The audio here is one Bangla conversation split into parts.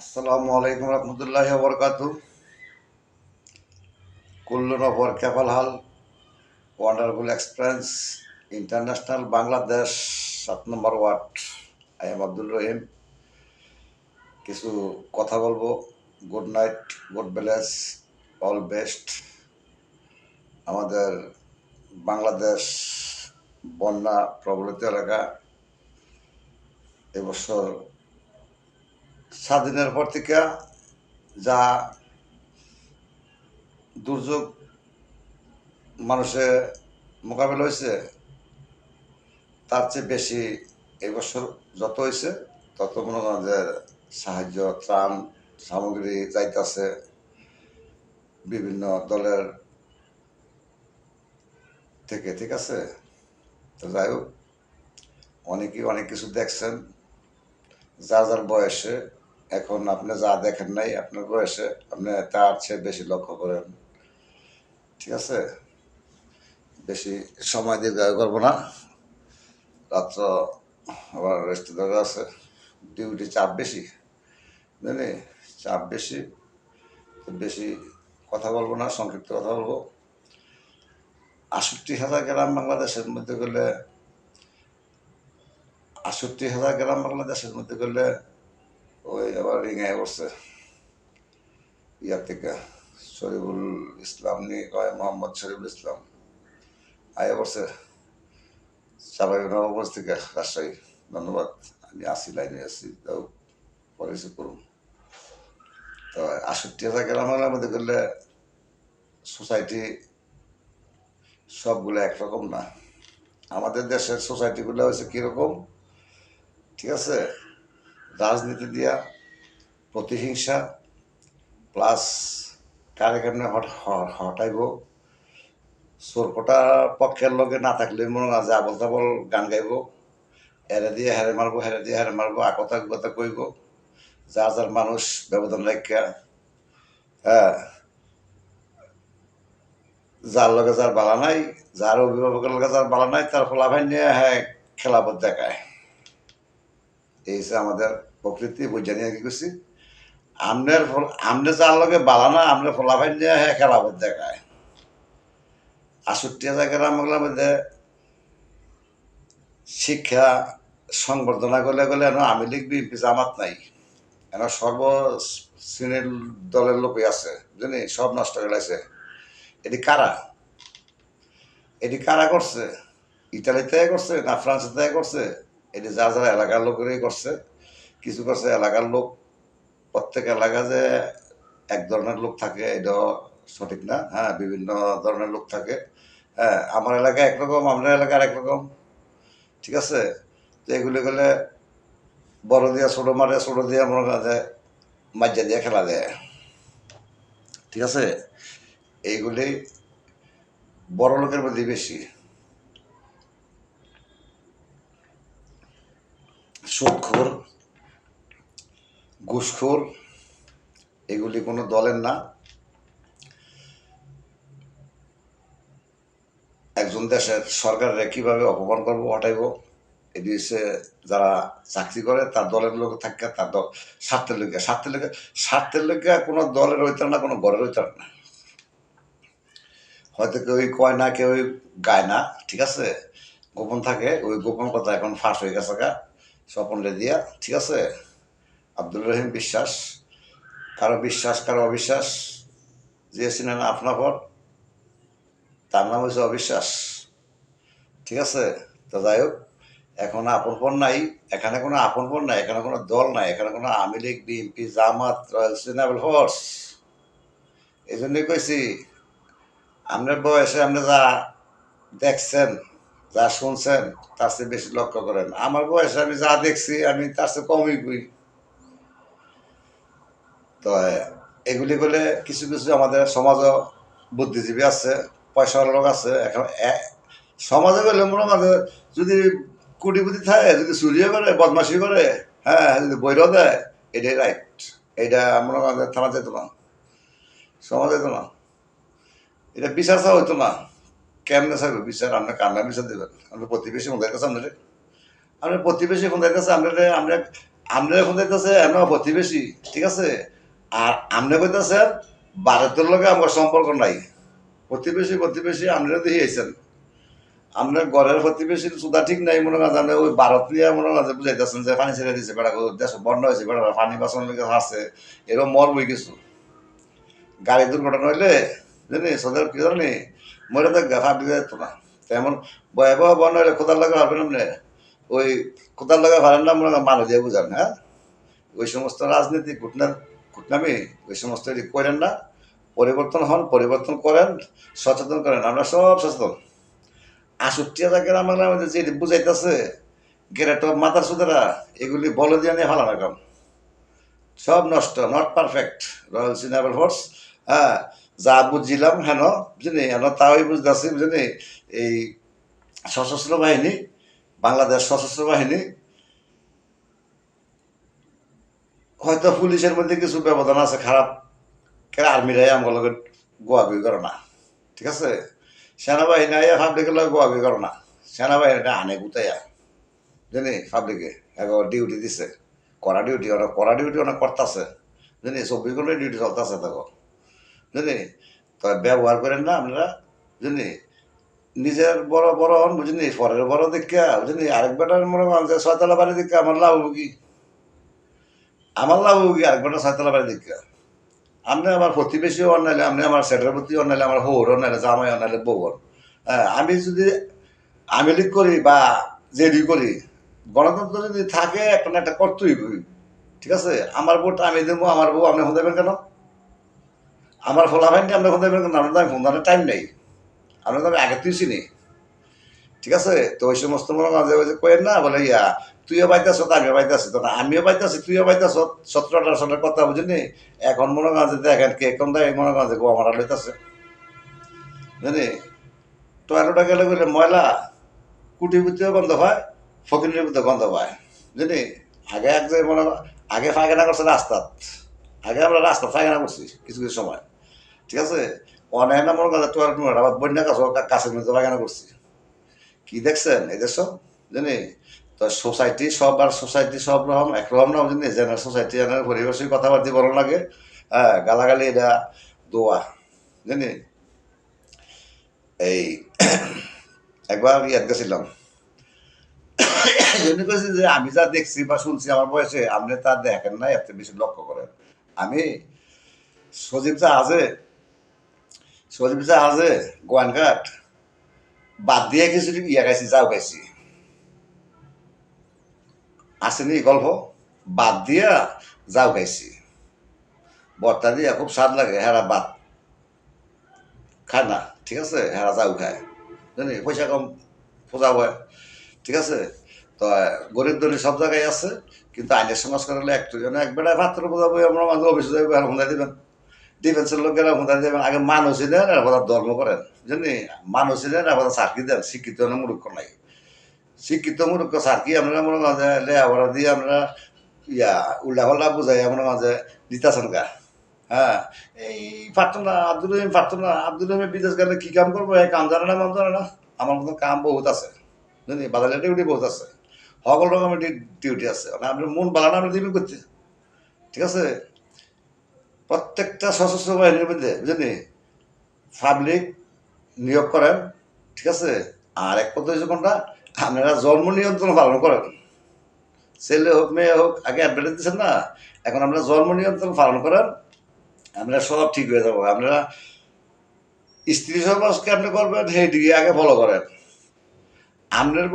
আসসালামু আলাইকুম রহমতুল্লাহি ওয়া বারাকাতুহু। কুল্লু নফর কেফাল হাল ওয়ান্ডারফুল এক্সপিরিয়েন্স ইন্টারন্যাশনাল বাংলাদেশ 7 নম্বর ward. I am Abdul Rahim. কিছু কথা বলবো। Good night, good bless, all best. আমাদের বাংলাদেশ বন্যা প্রবলিত এলাকা এবছর স্বাধীনের পর থেকে যা দুর্যোগ মানুষের মোকাবেলা হয়েছে তার চেয়ে বেশি এবছর যত হয়েছে তত মনে করেন যে সাহায্য ত্রাণ সামগ্রী যাইতেছে বিভিন্ন দলের থেকে, ঠিক আছে। তো যাই হোক, অনেকেই অনেক কিছু দেখছেন যার যার বয়সে। এখন আপনি যা দেখেন নাই আপনার বয়সে আপনি তার চেয়ে বেশি লক্ষ্য করেন, ঠিক আছে। বেশি সময় দিয়ে ব্যয় করবো না। রাত্র আবার রেস্ট দরকার আছে, ডিউটি চাপ বেশি, বুঝলি, চাপ বেশি। বেশি কথা বলবো না, সংক্ষিপ্ত কথা বলবো। 68,000 গ্রাম বাংলাদেশের মধ্যে গেলে 68,000 গ্রাম বাংলাদেশের মধ্যে গেলে ওই আবার রিঙায় বসছে ইয়ার থেকে শরীফুল ইসলাম নিয়ে কয় মোহাম্মদ শরীফুল ইসলাম আয়া বসছে চাঁপাইনবাবগঞ্জ থেকে রাজশাহী। ধন্যবাদ। আমি আসি, লাইনে আসি, তাও পরে এসে করুন। তো 68,000 গ্রামের মধ্যে গেলে সোসাইটি সবগুলো একরকম না। আমাদের দেশের সোসাইটিগুলো হচ্ছে কীরকম, ঠিক আছে। রাজনীতি দিয়া প্রতিহিংসা প্লাস কারে কেমনে হটাইব, সোরকোটা পক্ষের লগে না থাকলে মনে হয় যে আবল তাবল গান গাইব, হেরে দিয়ে হেরে মারবো, হেরে দিয়ে হেরে মারবো, আকতা কথা কইব, যার যার মানুষ ব্যবধান রাখিয়া, হ্যাঁ, যার লগে যার বালা নাই, যার অভিভাবকের লগে যার বালা নাই, তার ফলাফল নিয়ে হ্যাঁ খেলাপথ দেখায়। এই হচ্ছে আমাদের প্রকৃতি। বৈজ্ঞানিক কি করছি, আমনে যার লগে বালা না, আমনে ফলাফল নিয়ে হ্যাঁ খেলাপথ দেখায়। 68,000 গ্রামের মধ্যে শিক্ষা সংবর্ধনা করলে গেলে এখন আওয়ামী লীগ বিএনপি জামাত নাই, এখন সর্ব শ্রেণীর দলের লোকই আছে, বুঝলি, সব নষ্ট করে লাগছে। এটি কারা, এটি কারা করছে? ইটালিতে করছে না ফ্রান্সে করছে? এটি যার যারা এলাকার লোকেরই করছে। কিছু করছে এলাকার লোক। প্রত্যেক এলাকা যে এক ধরনের লোক থাকে এটাও সঠিক না, হ্যাঁ, বিভিন্ন ধরনের লোক থাকে। হ্যাঁ, আমার এলাকা একরকম, আপনার এলাকার একরকম, ঠিক আছে। তো এগুলি গেলে বড় দিয়া ছোট মারে, ছোট দিয়া মনে করা যায় মাজ্জা দিয়ে খেলা দেয়, ঠিক আছে। এইগুলি বড় লোকের মধ্যে বেশি। সুদখোর, ঘুষখোর, এগুলি কোনো দলের না। একজন দেশের সরকারের কিভাবে অপমান করবো, হটাইব, এটি হচ্ছে যারা চাকরি করে তার দলের লোক থাকে, তার দল স্বার্থের লেগে, স্বার্থের লেগে কোনো দলের হইতে না, কোনো ঘরের হইতে না। হয়তো কেউ কয় না, কেউ গায় না, ঠিক আছে, গোপন থাকে। ওই গোপন কথা এখন ফাঁস হয়ে গেছে গা স্বপনলে দিয়া, ঠিক আছে। আব্দুল রহিম বিশ্বাস, কারো বিশ্বাস কারো অবিশ্বাস, যে চিনেন আপনার পর তার নাম হচ্ছে অবিশ্বাস, ঠিক আছে। তো যাই হোক, এখন আপনপন নাই, এখানে কোনো আপনপন নাই, এখানে কোনো দল নাই, এখানে কোনো আওয়ামী লীগ বিএনপি জামাত রয়্যাল সিনেবল ফোর্স। এই জন্যই কইছি, আপনার বয়সে আপনি যা দেখছেন, যা শুনছেন, তার চেয়ে বেশি লক্ষ্য করেন। আমার বয়সে আমি যা দেখছি আমি তার চেয়ে কমই কই। তো এগুলি বলে কিছু কিছু আমাদের সমাজও বুদ্ধিজীবী আছে, পয়সাওয়ালা লোক আছে। এখন সমাজে গেলে মনে মাঝে যদি কোটিপতি থাকে, যদি চুরিও করে, বদমাসি করে, হ্যাঁ, যদি বইরও দেয়, এটাই রাইট। এইটা মনে করেন থানা যেত না, সমাজ যেত না, এটা বিচার চাওয়া হইতো না। কেমনে চাইবে বিচার? আপনার কান্না বিচার দেবেন? আপনার প্রতিবেশী ফোন কাছে আপনার প্রতিবেশী ফোন কাছে আমরা আপনারা কইতাছে এমন প্রতিবেশী, ঠিক আছে? আর আপনি কইতাছেন ভারতের লগে আমার সম্পর্ক নাই। প্রতিবেশী আপনারা দেখিয়েছেন। আপনার ঘরের প্রতিবেশীর সুদা ঠিক নাই মনে করেন আপনি ওই ভারত নিয়ে মনে করেন যে বুঝাইতেছেন যে পানি ছেড়ে দিছে বেড়া দেশ বন্যা হয়েছে বেড়া পানি বাঁচানোর লেগে আছে এরকম মরবই কিছু গাড়ি দুর্ঘটনা হইলে জানি সোদের কি জানি মরে তো গাফা দিয়ে যেত না তেমন ভয়াবহ বন্যা হইলে কোদাল লাগা পারবেন আপনি ওই কোদাল লাগা পারেন না মনে করেন মানুষ দিয়ে বুঝান হ্যাঁ ওই সমস্ত রাজনীতি ঘটনামি ওই সমস্ত করেন না পরিবর্তন হন পরিবর্তন করেন সচেতন করেন আমরা সব সচেতন ৬৮ গ্রামের মধ্যে যে বুঝাইতেছে গেরাট মাথার সুদেরা এগুলি বলে দিয়ে নিয়ে ভালো রাখাম সব নষ্ট নট পারফেক্ট রয়্যাল সিনেমার ফোর্স হ্যাঁ যা বুঝছিলাম হেন বুঝলি হেন তাই বুঝতেছি বুঝলি এই সশস্ত্র বাহিনী বাংলাদেশ সশস্ত্র বাহিনী হয়তো পুলিশের মধ্যে কিছু ব্যবধান আছে খারাপ আর্মিরাই আমগুলোকে গোয়াগুই করে না ঠিক আছে সেনাবাহিনী আইয়া পাবলিকের লগে গোয়াগুই করে না সেনাবাহিনীটা আনে গুতাইয়া জানি পাবলিকে একবার ডিউটি দিছে কড়া ডিউটি অনেক করতেছে জানি ২৪ ঘন্টা ডিউটি চলতেছে দেখো জানি তো ব্যবহার করেন না আপনারা জানি নিজের বড় বড় হন বুঝিনি পরের বড় দেখা বুঝিনি আরেক বেটার মনে করেন যে ৬ তলা বাড়ি দেখা আমার লাভ হবো কি আরেক বেটা ৬ তলা বাড়ি দেখা আপনি আমার প্রতিবেশী অন্যাইলে আপনি আমার সেটের প্রতি অন্যাইলে আমার হৌর অন্যাইলে জামাই অন্যাইলে বউ হ্যাঁ আমি যদি আমি লীগ করি বা জেডি করি গণতন্ত্র যদি থাকে একটা না একটা করতেই ঠিক আছে আমার ভোট আমি দেবো আমার বউ আপনি ফোন দেবেন কেন আমার ফোলা ভাইনটি আপনি ফোন দেবেন কেন আপনার তো আমি ফোন দেওয়ার টাইম নেই আপনার তো আমি আগে তুই চিনি ঠিক আছে তো ওই সমস্ত মনে মাঝে মাঝে কয়েন না বলে ইয়া তুইও পাইতেছ আমিও পাইতেছি তো না আমিও পাইতেছি তুইও পাইতেছ ১৭-১৮ সালের কথা বুঝিনি এখন মনে মাঝে দেখেন কে কোন দেয় মনে মাঝে গোয়া মারা লইতেছে জানি টয়লেটে গেলে বলে ময়লা কুটির ভিতরেও গন্ধ পায় ফকিরের ভিতরে গন্ধ পায় বুঝলি আগে এক যে মনে আগে পায়খানা করছে রাস্তাত আগে আমরা রাস্তা পায়খানা করছি কিছু কিছু সময় ঠিক আছে অনেক না মনে করছে টয়লেট আবার বন্যা কাছের মধ্যে পায়খানা করছি কি দেখছেন এই দেশ জানি তো সোসাইটি সব রকম একরকম না বুঝলি জেনারেল সোসাইটি জেনারেল পরিবেশের কথাবার্তা বলার লাগে হ্যাঁ গালাগালি এটা দোয়া জানি এই একবার ইয়াদ গেছিলাম জন্য কইছি যে আমি যা দেখছি বা শুনছি আমার বয়সে আপনি তা দেখেন না এত বেশি লক্ষ্য করেন আমি সজীব জাহাজে গোয়ানঘাট বাদ দিয়ে কিছু ইয়া গাইছি যাও গাইছি আসেনি গল্প বাদ দিয়া যাও খাইছি বর্তা দিয়া খুব স্বাদ লাগে হেরা বাদ খায় না ঠিক আছে হেরা যাও খায় জানি পয়সা কম পূজা হয় ঠিক আছে তো গরিব দলি সব জায়গায় আছে কিন্তু আইনের সংস্কার হলে একটু যেন এক বেড়ায় ভাত্র পূজা বই আমরা মাঝে অফিসে যাবো আর হুঁদাই দিবেন ডিফেন্সের লোকেরা হুঁদাই দেবেন আগে মানুষই দেন আর কথা ধর্ম করেন জানি মানুষই দেন আর কথা চাকরি দেন শিক্ষিত মূর্খ নাই শিক্ষিত মূর্খ সার্কি আমরা মনে মাঝে লেখাপড়া দিয়ে আমরা ইয়া উল্লাপাল্লা বুঝাই আমরা মাঝে দিতেছেন গা হ্যাঁ এই পারতো না আব্দুল রহিম পারতো না আব্দুল রহিমের বিদেশ গেলে কী কাম করবো এই কাম জানে না মাম জানে না আমার মতো কাম বহুত আছে বুঝলি বাদালের ডিউটি বহুত আছে সকল রকমের ডিউটি আছে মানে আপনার মন বালানো আমরা দিবি করতে ঠিক আছে প্রত্যেকটা সশস্ত্র বাহিনীর মধ্যে বুঝলি পাবলিক নিয়োগ করেন ঠিক আছে আর এক কথা হচ্ছে কোনটা আপনারা জন্ম নিয়ন্ত্রণ পালন করেন ছেলে হোক মেয়ে হোক আগে অ্যাডভার্টাইজ দিচ্ছেন না এখন আপনারা জন্ম নিয়ন্ত্রণ পালন করেন আপনারা সব ঠিক হয়ে যাবো আপনারা স্ত্রী সমাজকে আপনি করবেন সেই দিকে আগে ফলো করেন আমনের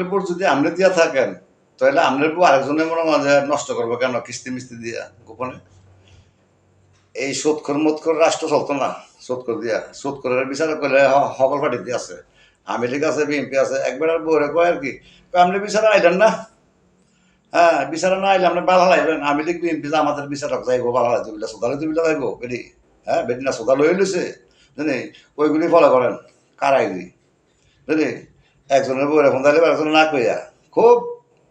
বউ যদি আপনি দিয়া থাকেন তাহলে আমনের বউ আরেকজনের মনে মাঝে নষ্ট করবো কেন কিস্তি মিস্তি দিয়া গোপনে এই সোৎখর রাষ্ট্র চলতো না সোৎখরের বিচার করলে সকল পার্টিতে আছে আওয়ামী লীগ আছে বিএনপি আছে একবার আর বউরে কয় আর কি আপনি বিচারে আইলেন না হ্যাঁ বিচারে না আইলে আপনি বালা লাইবেন আওয়ামী লীগ বিএনপি আমাদের বিচারক যাইব বালা লাইতে বিলা সোদালে তুমিলা যাইব বেটি হ্যাঁ বেটি না সোদা লই লইছে জানি ওইগুলি ফলো করেন কারাইগুলি জানি একজনের বউরে ফোন দিলে একজনের না কইয়া খুব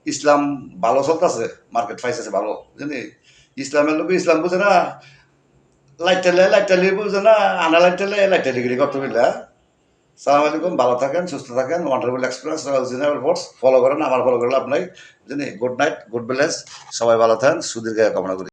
ইসলাম ভালো চলতেছে মার্কেট পাইছে ভালো জানি ইসলামের লোক ইসলাম বুঝে না লাইটালি বুঝে না আনা লাইটালি গিরি করতে বুঝলা সালাম আলাইকুম, ভালো থাকেন, সুস্থ থাকেন। ওয়ান্ডারফুল এক্সপিরিয়েন্স রয়্যাল জিনেবল ফোর্স ফলো করেন, আমার ফলো করলে আপনার জানি গুড নাইট, গুড ব্লেস, সবাই ভালো থাকেন, সুদীর্ঘ কামনা করি।